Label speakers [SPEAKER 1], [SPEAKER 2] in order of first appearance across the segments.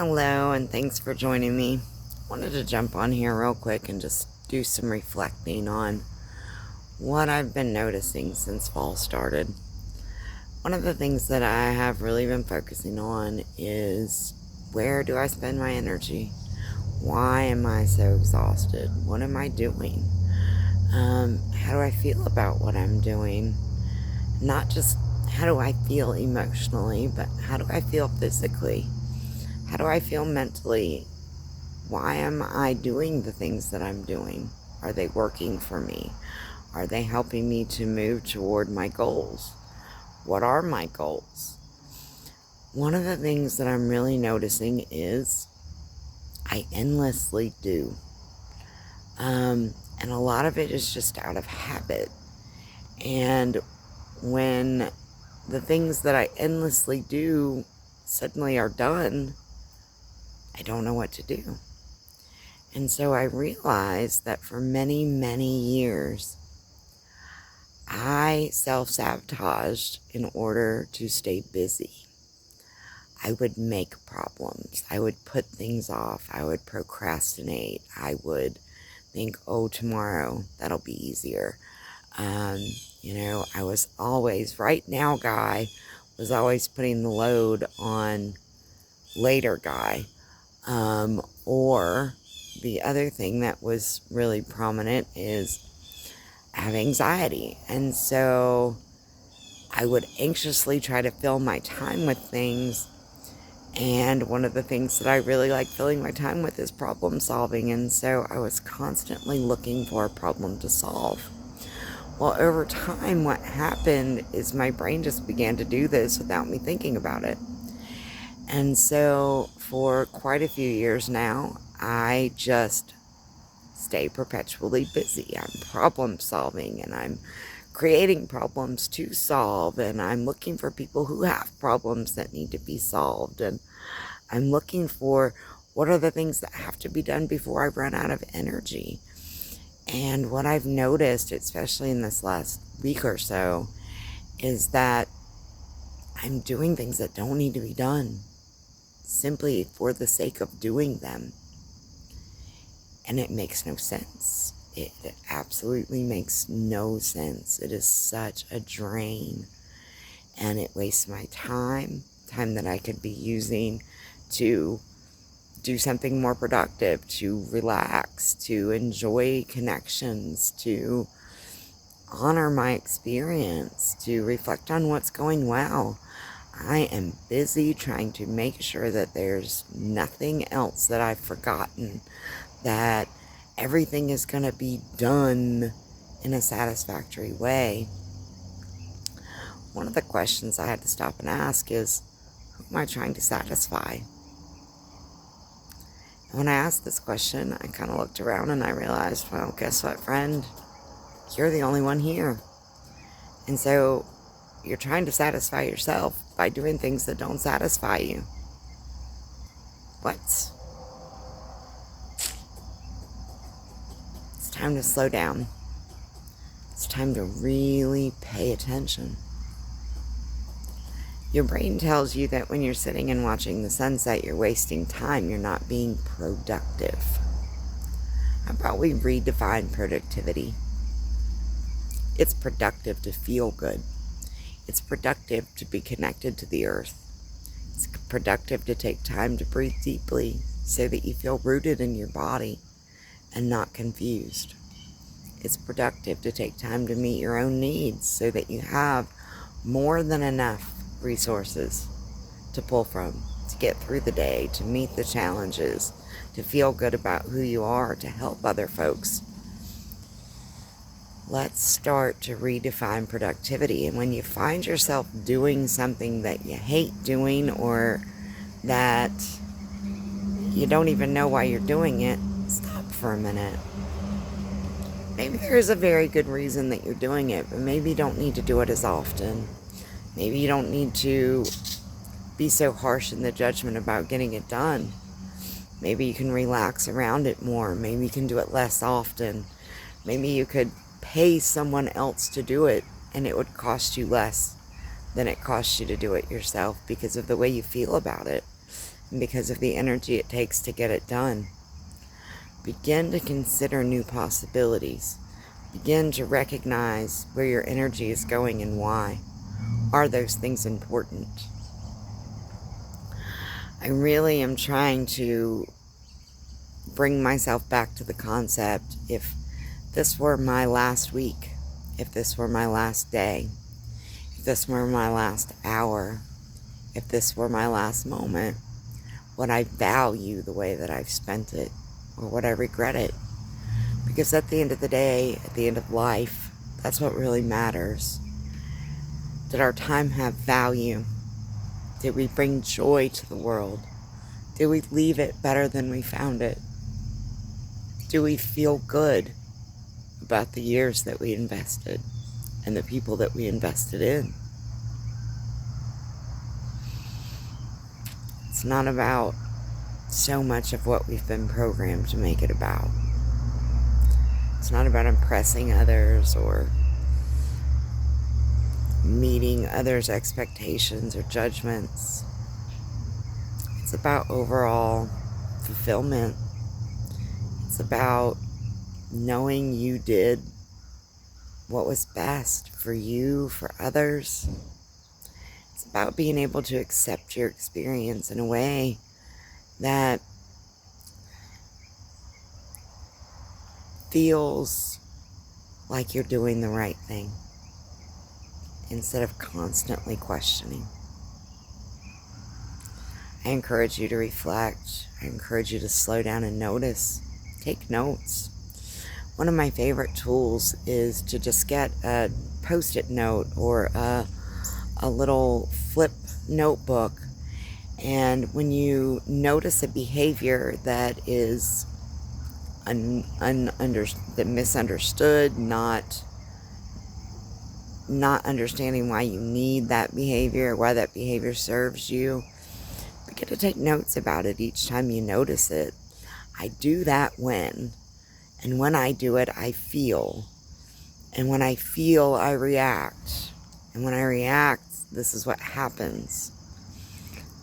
[SPEAKER 1] Hello, and thanks for joining me. Wanted to jump on here real quick and just do some reflecting on what I've been noticing since fall started. One of the things that I have really been focusing on is, where do I spend my energy? Why am I so exhausted? What am I doing? How do I feel about what I'm doing? Not just how do I feel emotionally, but how do I feel physically? How do I feel mentally? Why am I doing the things that I'm doing? Are they working for me? Are they helping me to move toward my goals? What are my goals? One of the things that I'm really noticing is I endlessly do. And a lot of it is just out of habit. And when the things that I endlessly do suddenly are done, I don't know what to do. And so I realized that for many, many years, I self-sabotaged in order to stay busy. I would make problems. I would put things off. I would procrastinate. I would think, oh, tomorrow, that'll be easier. I was always, right now guy, was always putting the load on later guy. Or the other thing that was really prominent is I have anxiety. And so I would anxiously try to fill my time with things. And one of the things that I really like filling my time with is problem solving. And so I was constantly looking for a problem to solve. Well, over time, what happened is my brain just began to do this without me thinking about it. And so for quite a few years now, I just stay perpetually busy. I'm problem solving, and I'm creating problems to solve, and I'm looking for people who have problems that need to be solved, and I'm looking for what are the things that have to be done before I run out of energy. And what I've noticed, especially in this last week or so, is that I'm doing things that don't need to be done simply for the sake of doing them. And it makes no sense. It absolutely makes no sense. It is such a drain. And it wastes my time that I could be using to do something more productive, to relax, to enjoy connections, to honor my experience, to reflect on what's going well. I am busy trying to make sure that there's nothing else that I've forgotten, that everything is going to be done in a satisfactory way. One of the questions I had to stop and ask is, who am I trying to satisfy? And when I asked this question, I kind of looked around and I realized, well, guess what, friend? You're the only one here. And so you're trying to satisfy yourself by doing things that don't satisfy you. What? It's time to slow down. It's time to really pay attention. Your brain tells you that when you're sitting and watching the sunset, you're wasting time. You're not being productive. How about we redefine productivity? It's productive to feel good. It's productive to be connected to the earth. It's productive to take time to breathe deeply so that you feel rooted in your body and not confused. It's productive to take time to meet your own needs so that you have more than enough resources to pull from, to get through the day, to meet the challenges, to feel good about who you are, to help other folks. Let's start to redefine productivity. And when you find yourself doing something that you hate doing, or that you don't even know why you're doing it, stop for a minute. Maybe there is a very good reason that you're doing it, but maybe you don't need to do it as often. Maybe you don't need to be so harsh in the judgment about getting it done. Maybe you can relax around it more. Maybe you can do it less often. Maybe you could pay someone else to do it, and it would cost you less than it costs you to do it yourself because of the way you feel about it. and because of the energy it takes to get it done. Begin to consider new possibilities. Begin to recognize where your energy is going and why. Are those things important? I really am trying to bring myself back to the concept, if this were my last week, if this were my last day, if this were my last hour, if this were my last moment, would I value the way that I've spent it, or would I regret it? Because at the end of the day, at the end of life, that's what really matters. Did our time have value? Did we bring joy to the world? Did we leave it better than we found it? Do we feel good about the years that we invested and the people that we invested in? It's not about so much of what we've been programmed to make it about. It's not about impressing others or meeting others' expectations or judgments. It's about overall fulfillment. It's about knowing you did what was best for you, for others. It's about being able to accept your experience in a way that feels like you're doing the right thing instead of constantly questioning. I encourage you to reflect. I encourage you to slow down and notice. Take notes. One of my favorite tools is to just get a Post-it note or a little flip notebook. And when you notice a behavior that is misunderstood, not understanding why you need that behavior, why that behavior serves you, begin to take notes about it each time you notice it. I do that and when I do it, I feel. And when I feel, I react. And when I react, this is what happens.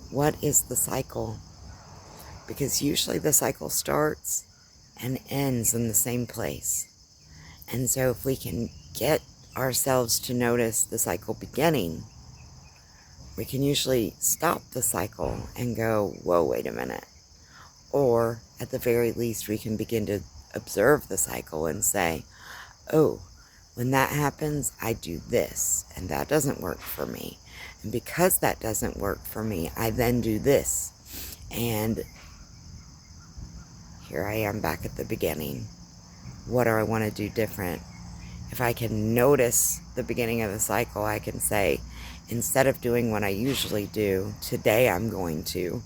[SPEAKER 1] What is the cycle? Because usually the cycle starts and ends in the same place. And so if we can get ourselves to notice the cycle beginning, we can usually stop the cycle and go, whoa, wait a minute. Or at the very least, we can begin to observe the cycle and say, oh, when that happens, I do this, and that doesn't work for me. And because that doesn't work for me, I then do this. And here I am back at the beginning. What do I want to do different? If I can notice the beginning of the cycle, I can say, instead of doing what I usually do, today I'm going to.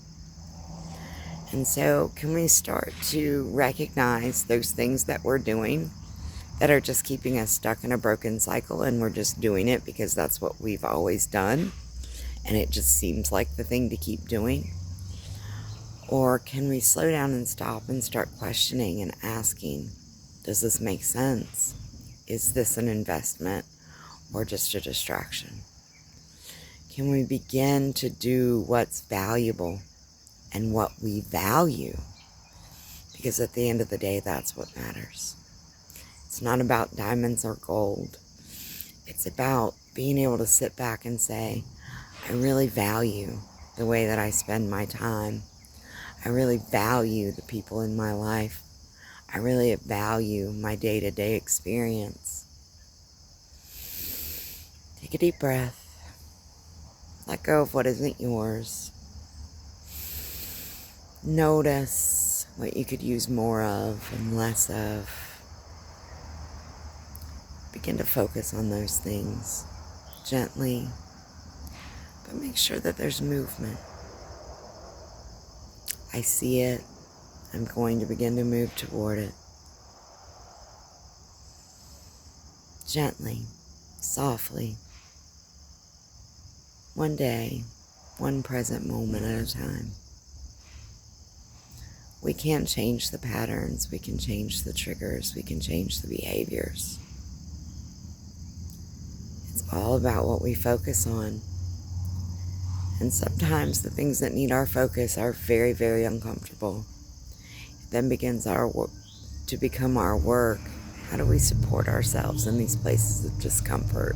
[SPEAKER 1] And so can we start to recognize those things that we're doing that are just keeping us stuck in a broken cycle, and we're just doing it because that's what we've always done and it just seems like the thing to keep doing? Or can we slow down and stop and start questioning and asking, does this make sense? Is this an investment or just a distraction? Can we begin to do what's valuable and what we value? Because at the end of the day, that's what matters. It's not about diamonds or gold. It's about being able to sit back and say, I really value the way that I spend my time. I really value the people in my life. I really value my day-to-day experience. Take a deep breath. Let go of what isn't yours. Notice what you could use more of and less of. Begin to focus on those things gently, but make sure that there's movement. I see it. I'm going to begin to move toward it. Gently, softly. One day, one present moment at a time. We can't change the patterns. We can change the triggers. We can change the behaviors. It's all about what we focus on. And sometimes the things that need our focus are very, very uncomfortable. It then begins to become our work. How do we support ourselves in these places of discomfort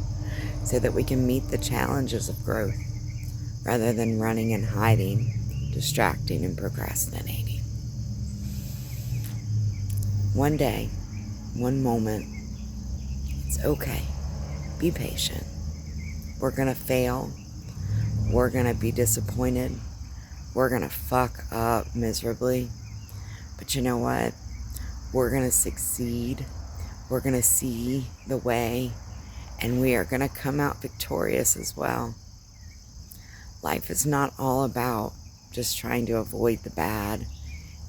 [SPEAKER 1] so that we can meet the challenges of growth rather than running and hiding, distracting and procrastinating? One day, one moment, it's okay. Be patient. We're going to fail. We're going to be disappointed. We're going to fuck up miserably. But you know what? We're going to succeed. We're going to see the way. And we are going to come out victorious as well. Life is not all about just trying to avoid the bad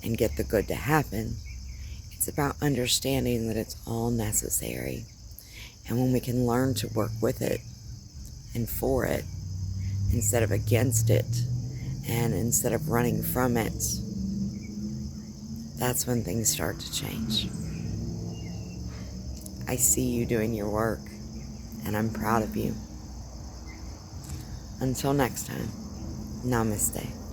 [SPEAKER 1] and get the good to happen. It's about understanding that it's all necessary. And when we can learn to work with it and for it instead of against it, and instead of running from it, that's when things start to change. I see you doing your work, and I'm proud of you. Until next time, namaste.